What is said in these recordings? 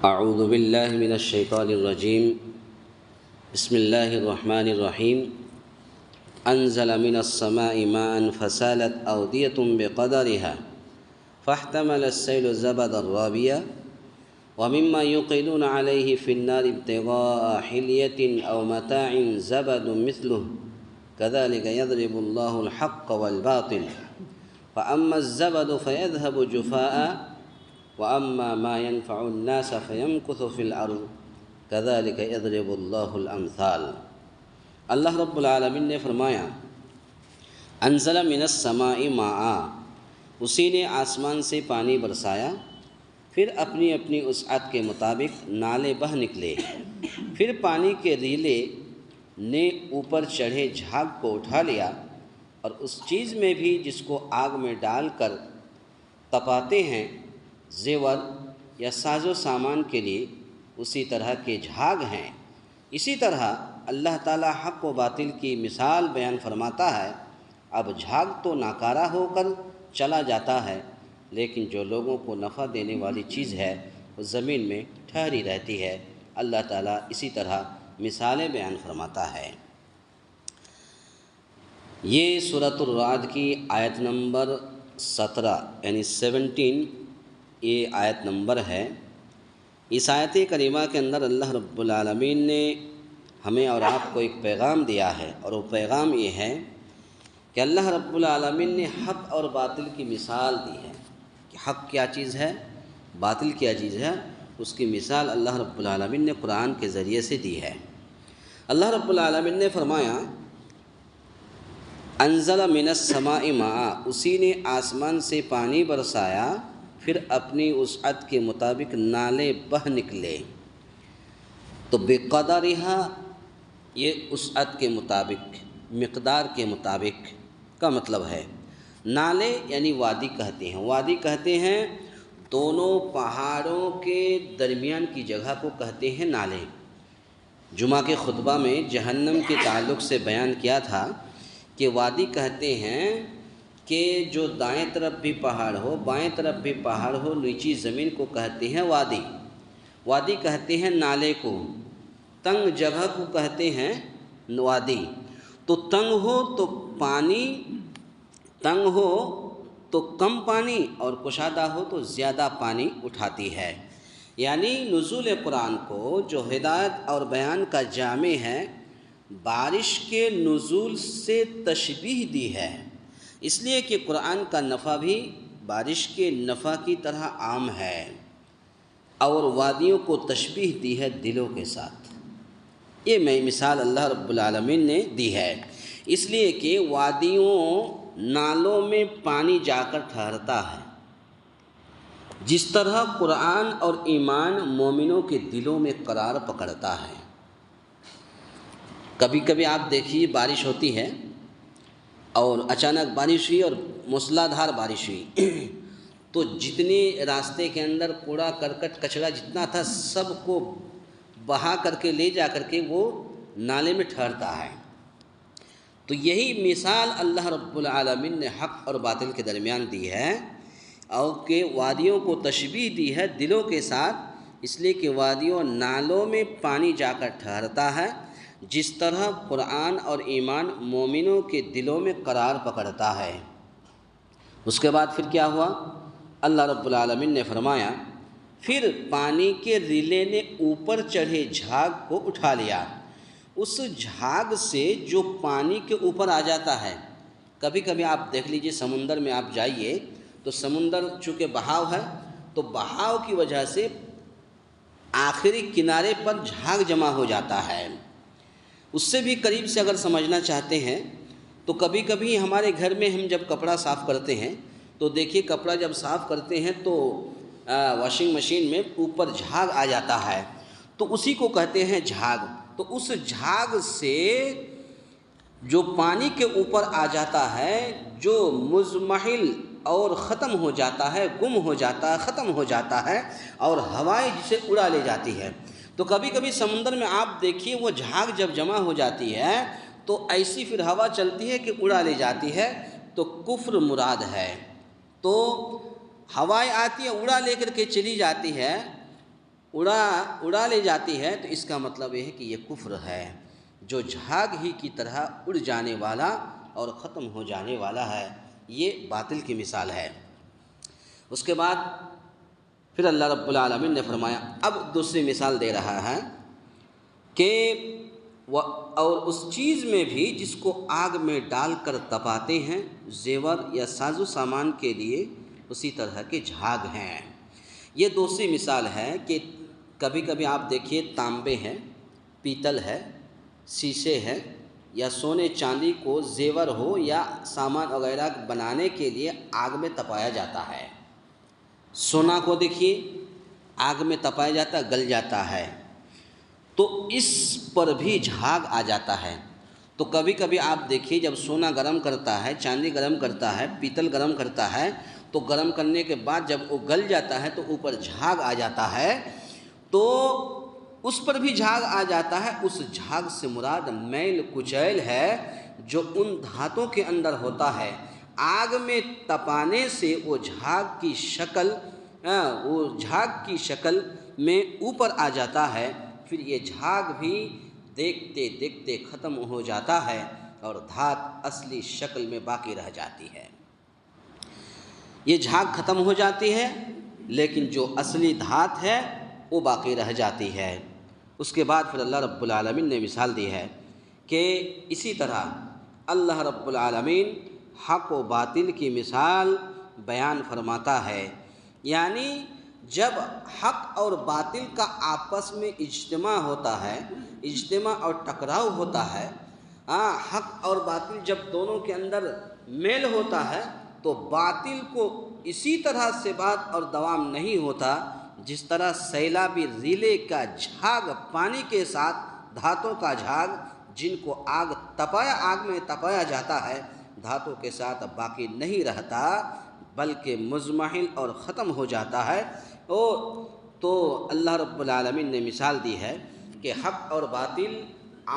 اعوذ باللہ من الشیطان الرجیم بسم اللہ الرحمن الرحیم انزل من السماء ماء فسالت اودیۃ بقدرها فاحتمل السیل زبدا رابیا ومما يوقدون عليه في النار ابتغاء حلیة او متاع زبد مثله كذلك يضرب الله الحق والباطل فأما الزبد فيذهب جفاء وأما ما ينفع الناس فيمكث في الأرض كذلك يضرب الله الأمثال۔ اللہ رب العالمین نے فرمایا انزل من السماء ماء، اسی نے آسمان سے پانی برسایا، پھر اپنی اپنی وسعت کے مطابق نالے بہہ نکلے، پھر پانی کے ریلے نے اوپر چڑھے جھاگ کو اٹھا لیا، اور اس چیز میں بھی جس کو آگ میں ڈال کر تپاتے ہیں زیور یا ساز و سامان کے لیے، اسی طرح کے جھاگ ہیں۔ اسی طرح اللہ تعالیٰ حق و باطل کی مثال بیان فرماتا ہے۔ اب جھاگ تو ناکارہ ہو کر چلا جاتا ہے، لیکن جو لوگوں کو نفع دینے والی چیز ہے وہ زمین میں ٹھہری رہتی ہے۔ اللہ تعالیٰ اسی طرح مثالیں بیان فرماتا ہے۔ یہ سورۃ الرعد کی آیت نمبر 17 یعنی 17 یہ آیت نمبر ہے۔ اس آیت کریمہ کے اندر اللہ رب العالمین نے ہمیں اور آپ کو ایک پیغام دیا ہے، اور وہ پیغام یہ ہے کہ اللہ رب العالمین نے حق اور باطل کی مثال دی ہے کہ حق کیا چیز ہے، باطل کیا چیز ہے، اس کی مثال اللہ رب العالمین نے قرآن کے ذریعے سے دی ہے۔ اللہ رب العالمین نے فرمایا انزل من السماء ماء، اسی نے آسمان سے پانی برسایا، پھر اپنی وسعت کے مطابق نالے بہہ نکلے۔ تو بقدرہا یہ وسعت کے مطابق، مقدار کے مطابق کا مطلب ہے۔ نالے یعنی وادی کہتے ہیں، وادی کہتے ہیں دونوں پہاڑوں کے درمیان کی جگہ کو کہتے ہیں نالے۔ جمعہ کے خطبہ میں جہنم کے تعلق سے بیان کیا تھا کہ وادی کہتے ہیں کہ جو دائیں طرف بھی پہاڑ ہو بائیں طرف بھی پہاڑ ہو، نیچی زمین کو کہتے ہیں وادی۔ وادی کہتے ہیں نالے کو، تنگ جگہ کو کہتے ہیں وادی۔ تو تنگ ہو تو پانی، تنگ ہو تو کم پانی، اور کشادہ ہو تو زیادہ پانی اٹھاتی ہے۔ یعنی نزول قرآن کو جو ہدایت اور بیان کا جامع ہے، بارش کے نزول سے تشبیہ دی ہے، اس لیے کہ قرآن کا نفع بھی بارش کے نفع کی طرح عام ہے، اور وادیوں کو تشبیہ دی ہے دلوں کے ساتھ۔ یہ مثال اللہ رب العالمین نے دی ہے، اس لیے کہ وادیوں نالوں میں پانی جا کر ٹھہرتا ہے، جس طرح قرآن اور ایمان مومنوں کے دلوں میں قرار پکڑتا ہے۔ کبھی کبھی آپ دیکھیے بارش ہوتی ہے اور اچانک بارش ہوئی اور موسلا دھار بارش ہوئی، تو جتنے راستے کے اندر کوڑا کرکٹ کچرا جتنا تھا سب کو بہا کر کے لے جا کر کے وہ نالے میں ٹھہرتا ہے۔ تو یہی مثال اللہ رب العالمین نے حق اور باطل کے درمیان دی ہے، اور کہ وادیوں کو تشبیہ دی ہے دلوں کے ساتھ، اس لیے کہ وادیوں نالوں میں پانی جا کر ٹھہرتا ہے، جس طرح قرآن اور ایمان مومنوں کے دلوں میں قرار پکڑتا ہے۔ اس کے بعد پھر کیا ہوا؟ اللہ رب العالمین نے فرمایا پھر پانی کے ریلے نے اوپر چڑھے جھاگ کو اٹھا لیا۔ اس جھاگ سے جو پانی کے اوپر آ جاتا ہے، کبھی کبھی آپ دیکھ لیجئے سمندر میں آپ جائیے تو سمندر چونکہ بہاؤ ہے، تو بہاؤ کی وجہ سے آخری کنارے پر جھاگ جمع ہو جاتا ہے۔ اس سے بھی قریب سے اگر سمجھنا چاہتے ہیں تو کبھی کبھی ہمارے گھر میں ہم جب کپڑا صاف کرتے ہیں تو دیکھیے کپڑا جب صاف کرتے ہیں تو واشنگ مشین میں اوپر جھاگ آ جاتا ہے، تو اسی کو کہتے ہیں جھاگ۔ تو اس جھاگ سے جو پانی کے اوپر آ جاتا ہے، جو مزمحل اور ختم ہو جاتا ہے، گم ہو جاتا ہے، ختم ہو جاتا ہے، اور ہوائیں جسے اڑا لے جاتی ہے۔ تو کبھی کبھی سمندر میں آپ دیکھیے وہ جھاگ جب جمع ہو جاتی ہے تو ایسی پھر ہوا چلتی ہے کہ اڑا لے جاتی ہے، تو کفر مراد ہے۔ تو ہوائیں آتی ہے اڑا لے کر کے چلی جاتی ہے، اڑا لے جاتی ہے تو اس کا مطلب یہ ہے کہ یہ کفر ہے، جو جھاگ ہی کی طرح اڑ جانے والا اور ختم ہو جانے والا ہے، یہ باطل کی مثال ہے۔ اس کے بعد پھر اللہ رب العالمین نے فرمایا، اب دوسری مثال دے رہا ہے کہ اور اس چیز میں بھی جس کو آگ میں ڈال کر تپاتے ہیں، زیور یا ساز و سامان کے لیے اسی طرح کے جھاگ ہیں۔ یہ دوسری مثال ہے کہ کبھی کبھی آپ دیکھیے تانبے ہیں، پیتل ہے، شیشے ہے، یا سونے چاندی کو زیور ہو یا سامان وغیرہ بنانے کے لیے آگ میں تپایا جاتا ہے۔ سونا کو دیکھیے آگ میں تپایا جاتا ہے، گل جاتا ہے، تو اس پر بھی جھاگ آ جاتا ہے۔ تو کبھی کبھی آپ دیکھیے جب سونا گرم کرتا ہے، چاندی گرم کرتا ہے، پیتل گرم کرتا ہے، تو گرم کرنے کے بعد جب وہ گل جاتا ہے تو اوپر جھاگ آ جاتا ہے، تو اس پر بھی جھاگ آ جاتا ہے۔ اس جھاگ سے مراد میل کچیل ہے جو ان دھاتوں کے اندر ہوتا ہے۔ آگ میں تپانے سے وہ جھاگ کی شکل میں اوپر آ جاتا ہے، پھر یہ جھاگ بھی دیکھتے دیکھتے ختم ہو جاتا ہے اور دھات اصلی شکل میں باقی رہ جاتی ہے۔ یہ جھاگ ختم ہو جاتی ہے لیکن جو اصلی دھات ہے وہ باقی رہ جاتی ہے۔ اس کے بعد پھر اللہ رب العالمین نے مثال دی ہے کہ اسی طرح اللہ رب العالمین حق و باطل کی مثال بیان فرماتا ہے، یعنی جب حق اور باطل کا آپس میں اجتماع ہوتا ہے، اجتماع اور ٹکراؤ ہوتا ہے، حق اور باطل جب دونوں کے اندر میل ہوتا ہے تو باطل کو اسی طرح سے بات اور دوام نہیں ہوتا جس طرح سیلابی ریلے کا جھاگ پانی کے ساتھ دھاتوں کا جھاگ جن کو آگ میں تپایا جاتا ہے دھاتوں کے ساتھ باقی نہیں رہتا بلکہ مزمحل اور ختم ہو جاتا ہے۔ تو اللہ رب العالمین نے مثال دی ہے کہ حق اور باطل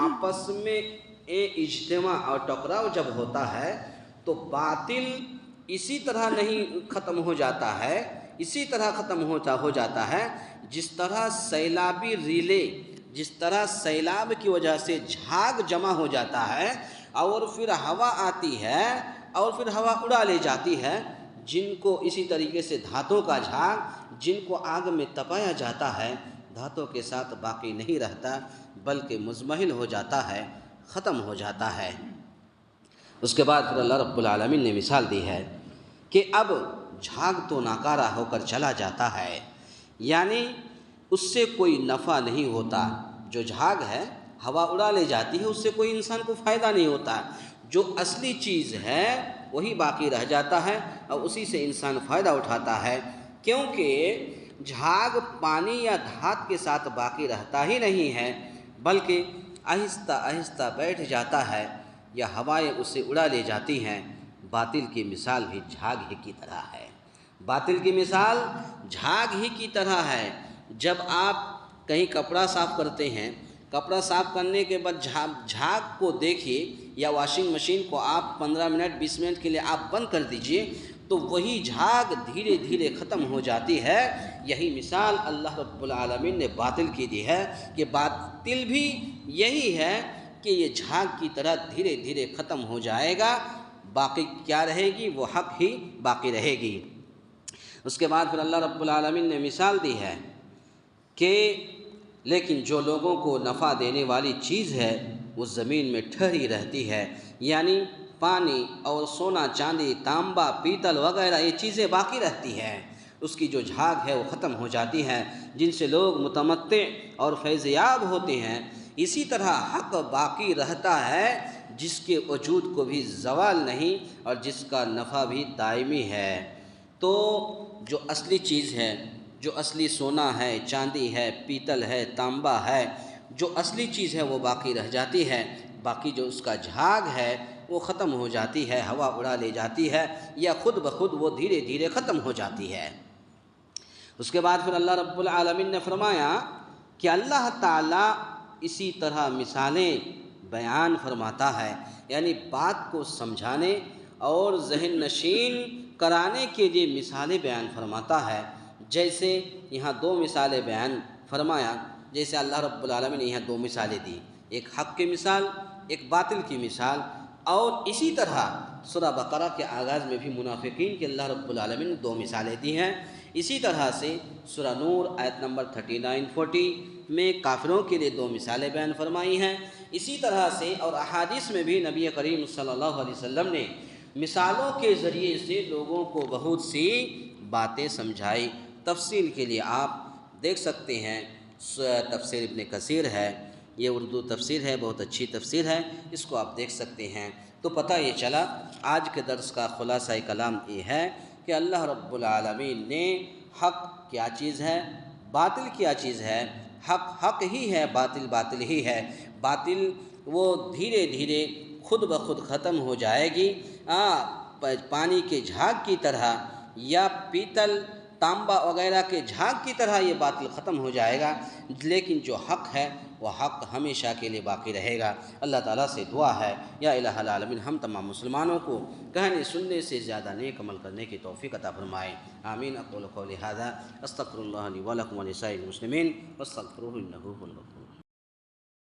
آپس میں اجتماع اور ٹکراؤ جب ہوتا ہے تو باطل اسی طرح نہیں ختم ہو جاتا ہے، اسی طرح ختم ہو جاتا ہے جس طرح سیلابی ریلے، جس طرح سیلاب کی وجہ سے جھاگ جمع ہو جاتا ہے اور پھر ہوا آتی ہے اور پھر ہوا اڑا لے جاتی ہے، جن کو اسی طریقے سے دھاتوں کا جھاگ جن کو آگ میں تپایا جاتا ہے دھاتوں کے ساتھ باقی نہیں رہتا بلکہ مزمحل ہو جاتا ہے، ختم ہو جاتا ہے۔ اس کے بعد پھر اللہ رب العالمین نے مثال دی ہے کہ اب جھاگ تو ناکارہ ہو کر چلا جاتا ہے، یعنی اس سے کوئی نفع نہیں ہوتا۔ جو جھاگ ہے ہوا اڑا لے جاتی ہے، اس سے کوئی انسان کو فائدہ نہیں ہوتا۔ جو اصلی چیز ہے وہی باقی رہ جاتا ہے اور اسی سے انسان فائدہ اٹھاتا ہے، کیونکہ جھاگ پانی یا دھات کے ساتھ باقی رہتا ہی نہیں ہے بلکہ آہستہ آہستہ بیٹھ جاتا ہے یا ہوائیں اسے اڑا لے جاتی ہیں۔ باطل کی مثال بھی جھاگ ہی کی طرح ہے، باطل کی مثال جھاگ ہی کی طرح ہے۔ جب آپ کہیں کپڑا صاف کرتے ہیں، کپڑا صاف کرنے کے بعد جھاگ کو دیکھیے یا واشنگ مشین کو آپ 15 منٹ 20 منٹ کے لیے آپ بند کر دیجئے تو وہی جھاگ دھیرے دھیرے ختم ہو جاتی ہے۔ یہی مثال اللہ رب العالمین نے باطل کی دی ہے کہ باطل بھی یہی ہے کہ یہ جھاگ کی طرح دھیرے دھیرے ختم ہو جائے گا، باقی کیا رہے گی؟ وہ حق ہی باقی رہے گی۔ اس کے بعد پھر اللہ رب العالمین نے مثال دی ہے کہ لیکن جو لوگوں کو نفع دینے والی چیز ہے وہ زمین میں ٹھہری رہتی ہے، یعنی پانی اور سونا چاندی تانبا پیتل وغیرہ یہ چیزیں باقی رہتی ہیں، اس کی جو جھاگ ہے وہ ختم ہو جاتی ہے جن سے لوگ متمتع اور فیض یاب ہوتے ہیں۔ اسی طرح حق باقی رہتا ہے جس کے وجود کو بھی زوال نہیں اور جس کا نفع بھی دائمی ہے۔ تو جو اصلی چیز ہے، جو اصلی سونا ہے، چاندی ہے، پیتل ہے، تانبا ہے، جو اصلی چیز ہے وہ باقی رہ جاتی ہے، باقی جو اس کا جھاگ ہے وہ ختم ہو جاتی ہے، ہوا اڑا لے جاتی ہے یا خود بخود وہ دھیرے دھیرے ختم ہو جاتی ہے۔ اس کے بعد پھر اللہ رب العالمین نے فرمایا کہ اللہ تعالیٰ اسی طرح مثالیں بیان فرماتا ہے، یعنی بات کو سمجھانے اور ذہن نشین کرانے کے لیے مثالیں بیان فرماتا ہے۔ جیسے یہاں 2 مثالیں بیان فرمایا جیسے اللہ رب العالمین نے یہاں دو مثالیں دی، ایک حق کی مثال، ایک باطل کی مثال، اور اسی طرح سورہ بقرہ کے آغاز میں بھی منافقین کے اللہ رب العالمین نے دو مثالیں دی ہیں۔ اسی طرح سے سورہ نور آیت نمبر 39-40 میں کافروں کے لیے دو مثالیں بیان فرمائی ہیں۔ اسی طرح سے اور احادیث میں بھی نبی کریم صلی اللہ علیہ وسلم نے مثالوں کے ذریعے سے لوگوں کو بہت سی باتیں سمجھائی۔ تفصیل کے لیے آپ دیکھ سکتے ہیں تفسیر ابن کثیر ہے، یہ اردو تفسیر ہے، بہت اچھی تفسیر ہے، اس کو آپ دیکھ سکتے ہیں۔ تو پتہ یہ چلا آج کے درس کا خلاصہ کلام یہ ہے کہ اللہ رب العالمین نے حق کیا چیز ہے، باطل کیا چیز ہے، حق حق ہی ہے، باطل باطل ہی ہے۔ باطل وہ دھیرے دھیرے خود بخود ختم ہو جائے گی، پانی کے جھاگ کی طرح یا پیتل تانبا وغیرہ کے جھاگ کی طرح یہ باطل ختم ہو جائے گا، لیکن جو حق ہے وہ حق ہمیشہ کے لیے باقی رہے گا۔ اللہ تعالیٰ سے دعا ہے یا الہ العالمین ہم تمام مسلمانوں کو کہنے سننے سے زیادہ نیک عمل کرنے کی توفیق عطا فرمائے، آمین۔ اقول قولی ھذا استغفر اللہ لی ولکم ولسائر المسلمین واستغفروہ انہ ھو الغفور